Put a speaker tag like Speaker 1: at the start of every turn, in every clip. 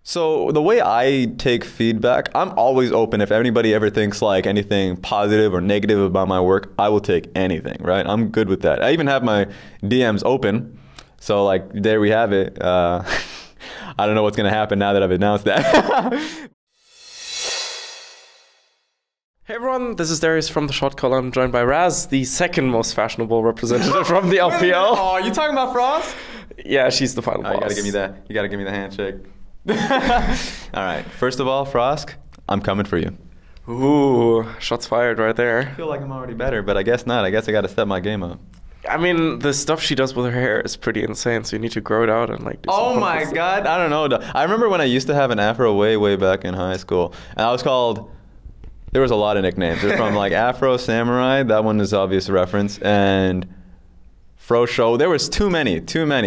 Speaker 1: So the way I take feedback, I'm always open. If anybody ever thinks like anything positive or negative about my work, I will take anything, right? I'm good with that. I even have my DMs open. So like there we have it. I don't know what's going to happen now that I've announced that.
Speaker 2: Hey everyone, this is Darius from the Shotcaller. I'm joined by Raz, the second most fashionable representative from the LPL.
Speaker 1: Oh, you talking about Frost?
Speaker 2: Yeah, she's the final boss.
Speaker 1: You gotta give me that. You gotta give me the handshake. All right. First of all, Frost, I'm coming for you.
Speaker 2: Ooh, shots fired right there.
Speaker 1: I feel like I'm already better, but I guess not. I guess I gotta step my game up.
Speaker 2: I mean, the stuff she does with her hair is pretty insane, so you need to grow it out and like do
Speaker 1: Oh my god, I don't know. I remember when I used to have an afro way back in high school, and I was called, there was a lot of nicknames. They're from like Afro Samurai, that one is obvious reference, and Fro Show. There was too many,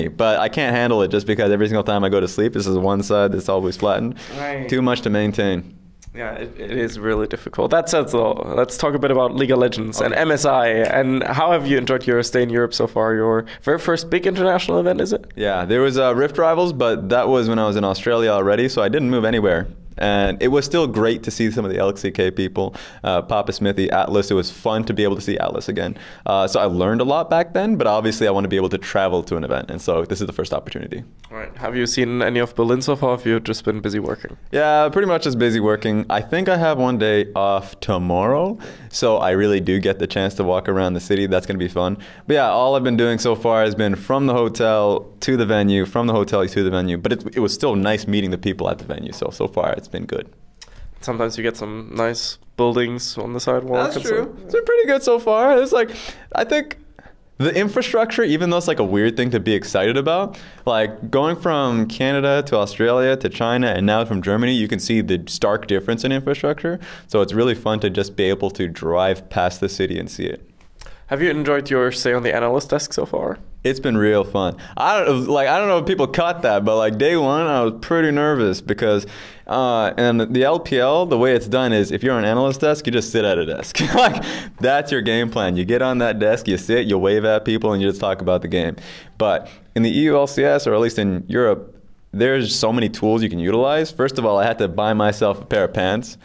Speaker 1: but I can't handle it just because every single time I go to sleep, this is one side that's always flattened.
Speaker 2: Right.
Speaker 1: Too much to maintain.
Speaker 2: Yeah, it is really difficult. That said, though, let's talk a bit about League of Legends and MSI. And how have you enjoyed your stay in Europe so far? Your very first big international event, is it?
Speaker 1: Yeah, there was Rift Rivals, but that was when I was in Australia already, so I didn't move anywhere. And it was still great to see some of the LCK people, Papa Smithy, Atlas. It was fun to be able to see Atlas again. So I learned a lot back then, but obviously I want to be able to travel to an event. And so this is the first opportunity.
Speaker 2: Right. Have you seen any of Berlin so far? Have you just been busy working?
Speaker 1: Yeah, pretty much just busy working. I think I have one day off tomorrow. So I really do get the chance to walk around the city. That's going to be fun. But yeah, all I've been doing so far has been from the hotel to the venue, from the hotel to the venue. But it was still nice meeting the people at the venue. So far it's been good.
Speaker 2: Sometimes you get some nice buildings on the sidewalk.
Speaker 1: That's true. It's been pretty good so far. It's like, I think the infrastructure, even though it's like a weird thing to be excited about, like going from Canada to Australia to China and now from Germany, you can see the stark difference in infrastructure. So it's really fun to just be able to drive past the city and see it.
Speaker 2: Have you enjoyed your stay on the analyst desk so far?
Speaker 1: It's been real fun. I don't know if people caught that, but like day one, I was pretty nervous because, and the LPL, the way it's done is if you're on an analyst desk, you just sit at a desk. Like that's your game plan. You get on that desk, you sit, you wave at people, and you just talk about the game. But in the EU LCS, or at least in Europe, there's so many tools you can utilize. First of all, I had to buy myself a pair of pants.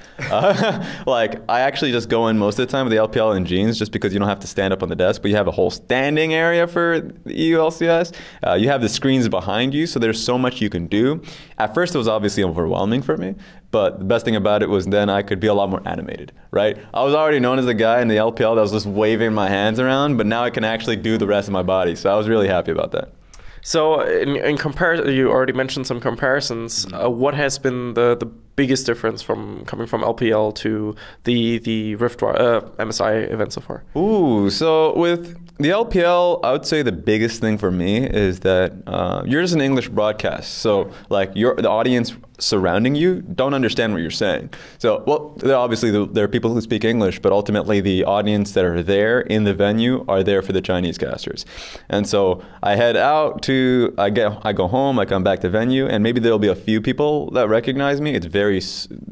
Speaker 1: Like, I actually just go in most of the time with the LPL in jeans just because you don't have to stand up on the desk, but you have a whole standing area for the EU LCS. You have the screens behind you, so there's so much you can do. At first, it was obviously overwhelming for me, but the best thing about it was then I could be a lot more animated, right? I was already known as the guy in the LPL that was just waving my hands around, but now I can actually do the rest of my body, so I was really happy about that.
Speaker 2: So in comparison, you already mentioned some comparisons. What has been the biggest difference from coming from LPL to the Rift MSI event so far?
Speaker 1: Ooh, so with the LPL, I would say the biggest thing for me is that you're just an English broadcast. So like the audience surrounding you don't understand what you're saying. So, well, obviously there are people who speak English, but ultimately the audience that are there in the venue are there for the Chinese casters. And so I head out to, I go home, I come back to venue, and maybe there'll be a few people that recognize me. It's very,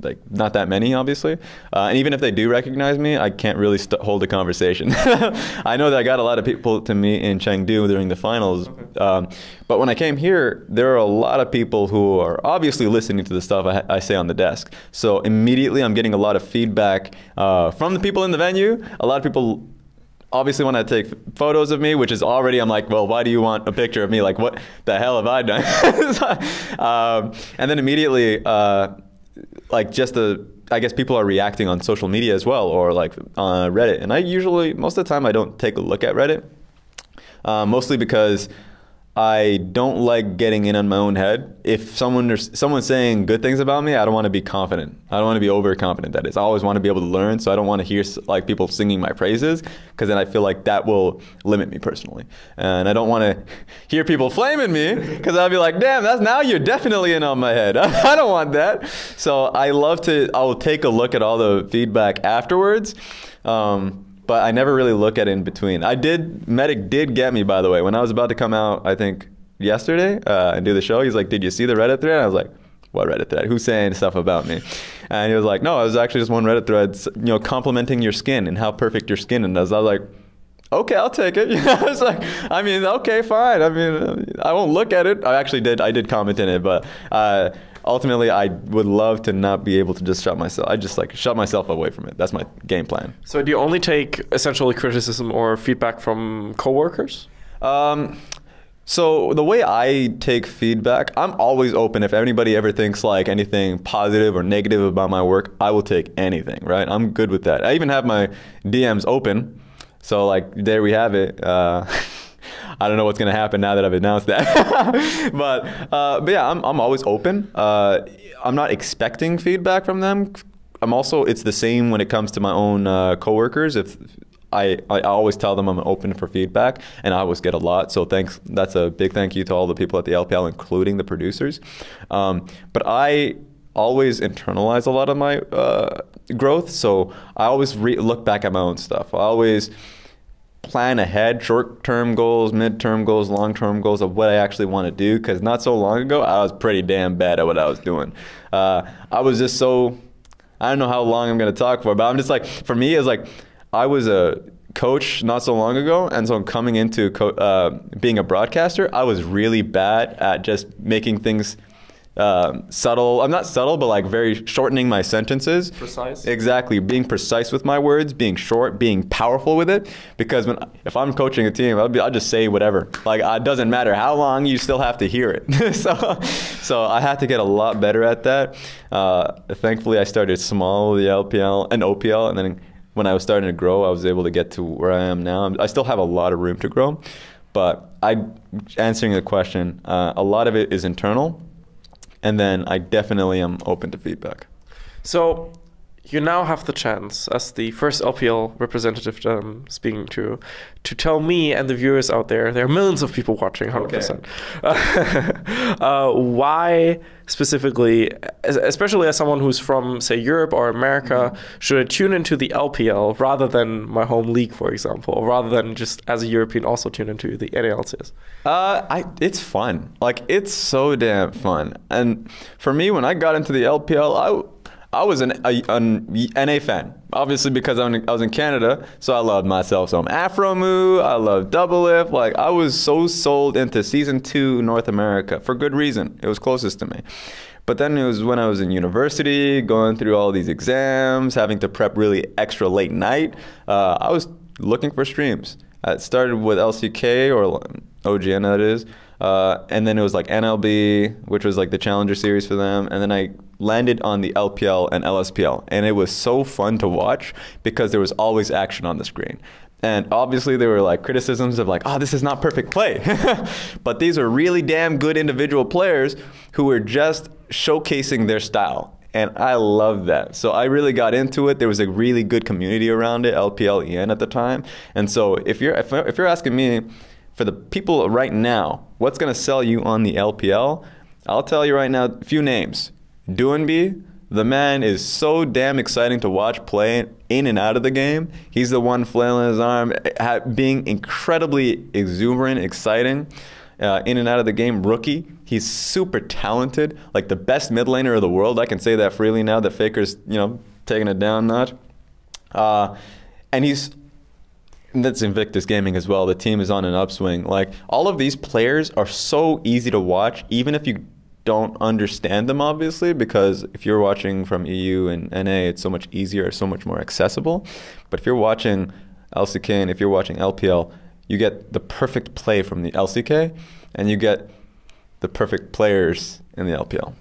Speaker 1: like, not that many, obviously. And even if they do recognize me, I can't really hold a conversation. I know that I got a lot of people to meet in Chengdu during the finals. Okay. But when I came here, there are a lot of people who are obviously listening to the stuff I say on the desk. So immediately I'm getting a lot of feedback from the people in the venue. A lot of people obviously want to take photos of me, which is already, I'm like, well, why do you want a picture of me? Like, what the hell have I done? And then immediately, like I guess people are reacting on social media as well, or like on Reddit. And I usually, most of the time, I don't take a look at Reddit, mostly because I don't like getting in on my own head. If someone's saying good things about me, I don't want to be confident. I don't want to be overconfident, that is. I always want to be able to learn, so I don't want to hear like people singing my praises, because then I feel like that will limit me personally. And I don't want to hear people flaming me, because I'll be like, damn, now you're definitely in on my head. I don't want that. So I will take a look at all the feedback afterwards. But I never really look at it in between. Medic did get me, by the way. When I was about to come out, I think yesterday, and do the show, he's like, did you see the Reddit thread? I was like, what Reddit thread? Who's saying stuff about me? And he was like, no, it was actually just one Reddit thread, complimenting your skin and how perfect your skin is. I was like, okay, I'll take it. I was like, I mean, okay, fine. I mean, I won't look at it. I did comment in it, but ultimately, I would love to not be able to just shut myself. I just like shut myself away from it. That's my game plan.
Speaker 2: So do you only take essentially criticism or feedback from coworkers?
Speaker 1: So the way I take feedback, I'm always open. If anybody ever thinks like anything positive or negative about my work, I will take anything, right? I'm good with that. I even have my DMs open. So like there we have it. I don't know what's gonna happen now that I've announced that. but yeah, I'm always open. I'm not expecting feedback from them. It's the same when it comes to my own coworkers. If I always tell them I'm open for feedback, and I always get a lot. So thanks. That's a big thank you to all the people at the LPL, including the producers. But I always internalize a lot of my growth. So I always look back at my own stuff. I always plan ahead, short-term goals, mid-term goals, long-term goals of what I actually want to do. Because not so long ago, I was pretty damn bad at what I was doing. I was just so, I don't know how long I'm going to talk for, but I'm just like, for me, it's like, I was a coach not so long ago, and so coming into being a broadcaster, I was really bad at just making things subtle. I'm not subtle, but like very shortening my sentences.
Speaker 2: Precise.
Speaker 1: Exactly, being precise with my words, being short, being powerful with it. Because if I'm coaching a team, I'll just say whatever. Like it doesn't matter how long, you still have to hear it. so I had to get a lot better at that. Thankfully, I started small with the LPL and OPL, and then when I was starting to grow, I was able to get to where I am now. I still have a lot of room to grow, but answering the question, a lot of it is internal, and then I definitely am open to feedback.
Speaker 2: So you now have the chance, as the first LPL representative speaking to tell me and the viewers out there are millions of people watching, 100%. Okay. Why specifically, especially as someone who's from, say, Europe or America, should I tune into the LPL rather than my home league, for example, or rather than just as a European also tune into the NA LCS?
Speaker 1: It's fun. Like, it's so damn fun. And for me, when I got into the LPL, I was an NA fan, obviously because I was in Canada, so I loved myself some Afro Moo, I loved Double Lift. Like, I was so sold into Season 2 North America for good reason. It was closest to me. But then it was when I was in university, going through all these exams, having to prep really extra late night, I was looking for streams. It started with LCK, or OGN that is, and then it was like NLB, which was like the Challenger Series for them, and then I landed on the LPL and LSPL, and it was so fun to watch because there was always action on the screen. And obviously there were like criticisms of like, oh, this is not perfect play. But these are really damn good individual players who were just showcasing their style. And I love that. So I really got into it. There was a really good community around it, LPL EN at the time. And so if you're asking me, for the people right now, what's going to sell you on the LPL? I'll tell you right now a few names. Duanby, the man is so damn exciting to watch play in and out of the game. He's the one flailing his arm, being incredibly exuberant, exciting in and out of the game. Rookie, he's super talented, like the best mid laner of the world. I can say that freely now that Faker's, taking it down a notch. And that's Invictus Gaming as well. The team is on an upswing. Like, all of these players are so easy to watch, even if you don't understand them, obviously, because if you're watching from EU and NA, it's so much easier, so much more accessible. But if you're watching LCK and if you're watching LPL, you get the perfect play from the LCK, and you get the perfect players in the LPL.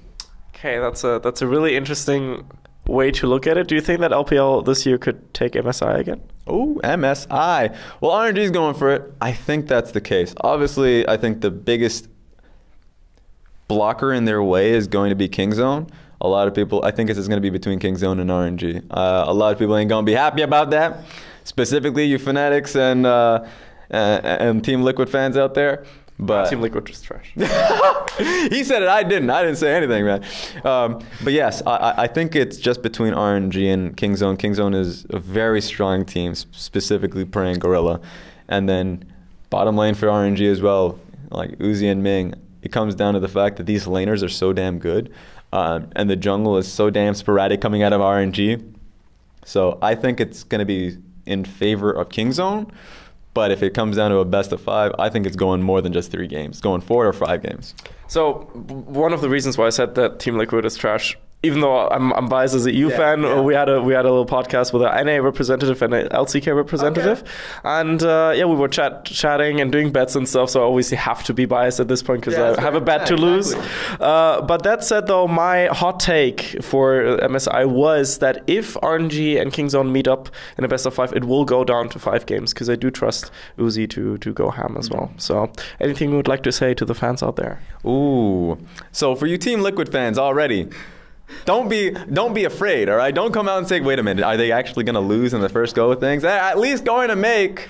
Speaker 1: Okay,
Speaker 2: that's a really interesting way to look at it. Do you think that LPL this year could take MSI again?
Speaker 1: Oh, MSI. Well, RNG is going for it. I think that's the case. Obviously, I think the biggest blocker in their way is going to be Kingzone. A lot of people, I think it's going to be between Kingzone and RNG. A lot of people ain't going to be happy about that. Specifically, you Fanatics and Team Liquid fans out there. But
Speaker 2: Team Liquid is trash.
Speaker 1: He said it. I didn't say anything, man. But yes, I think it's just between RNG and Kingzone. Kingzone is a very strong team, specifically playing Gorilla. And then bottom lane for RNG as well, like Uzi and Ming. It comes down to the fact that these laners are so damn good, and the jungle is so damn sporadic coming out of RNG. So I think it's going to be in favor of Kingzone, But if it comes down to a best of 5, I think it's going more than just 3 games. It's going 4 or 5 games.
Speaker 2: So one of the reasons why I said that Team Liquid is trash, even though I'm biased as a EU fan, we had a little podcast with an NA representative and an LCK representative, and we were chatting and doing bets and stuff. So I obviously have to be biased at this point because I have a bet to lose. But that said, though, my hot take for MSI was that if RNG and Kingzone meet up in a best of 5, it will go down to 5 games because I do trust Uzi to go ham as well. So anything you would like to say to the fans out there?
Speaker 1: Ooh, so for you Team Liquid fans already. Don't be afraid, all right? Don't come out and say, wait a minute, are they actually going to lose in the first go of things? They're at least going to make...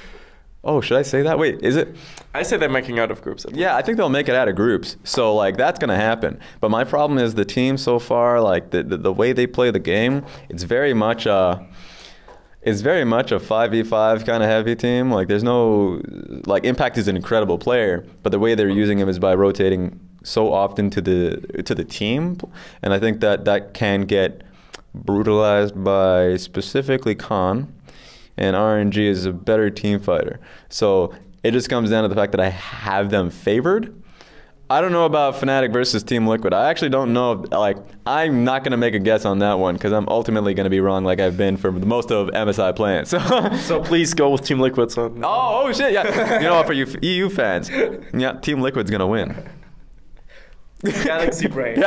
Speaker 1: Oh, should I say that? Wait, is it?
Speaker 2: I say they're making out of groups.
Speaker 1: Yeah, I think they'll make it out of groups. So, like, that's going to happen. But my problem is the team so far, like, the way they play the game, it's very much a 5v5 kind of heavy team. Like, there's no... Like, Impact is an incredible player, but the way they're using him is by rotating so often to the team, and I think that can get brutalized by specifically Khan, and RNG is a better team fighter. So it just comes down to the fact that I have them favored. I don't know about Fnatic versus Team Liquid. I actually don't know. Like, I'm not going to make a guess on that one because I'm ultimately going to be wrong like I've been for most of MSI playing.
Speaker 2: So please go with Team Liquid. So.
Speaker 1: Oh shit, yeah. You know what, for you EU fans, yeah, Team Liquid's going to win.
Speaker 2: Galaxy Brain.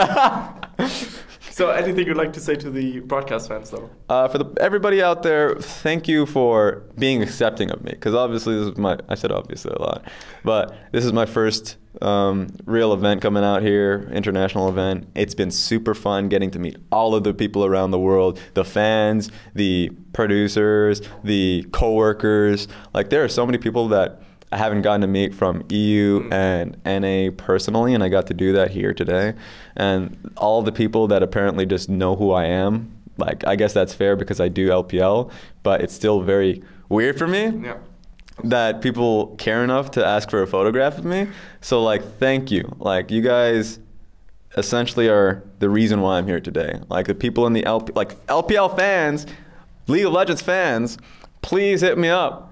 Speaker 2: So anything you'd like to say to the broadcast fans, though?
Speaker 1: For everybody out there, thank you for being accepting of me. Because obviously this is I said obviously a lot. But this is my first real event coming out here, international event. It's been super fun getting to meet all of the people around the world, the fans, the producers, the coworkers. Like, there are so many people that I haven't gotten to meet from EU and NA personally, and I got to do that here today. And all the people that apparently just know who I am, like, I guess that's fair because I do LPL, but it's still very weird for me that people care enough to ask for a photograph of me. So, like, thank you. Like, you guys essentially are the reason why I'm here today. Like, the people in the LPL fans, League of Legends fans, please hit me up.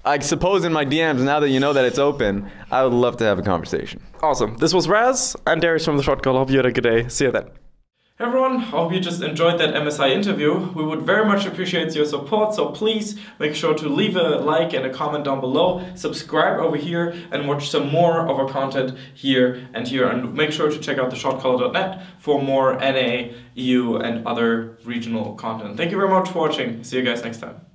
Speaker 1: I suppose in my DMs, now that you know that it's open, I would love to have a conversation.
Speaker 2: Awesome. This was Raz and Darius from the Shotcaller. Hope you had a good day. See you then. Hey everyone, hope you just enjoyed that MSI interview. We would very much appreciate your support, so please make sure to leave a like and a comment down below, subscribe over here, and watch some more of our content here, and make sure to check out the shotcaller.net for more NA, EU, and other regional content. Thank you very much for watching. See you guys next time.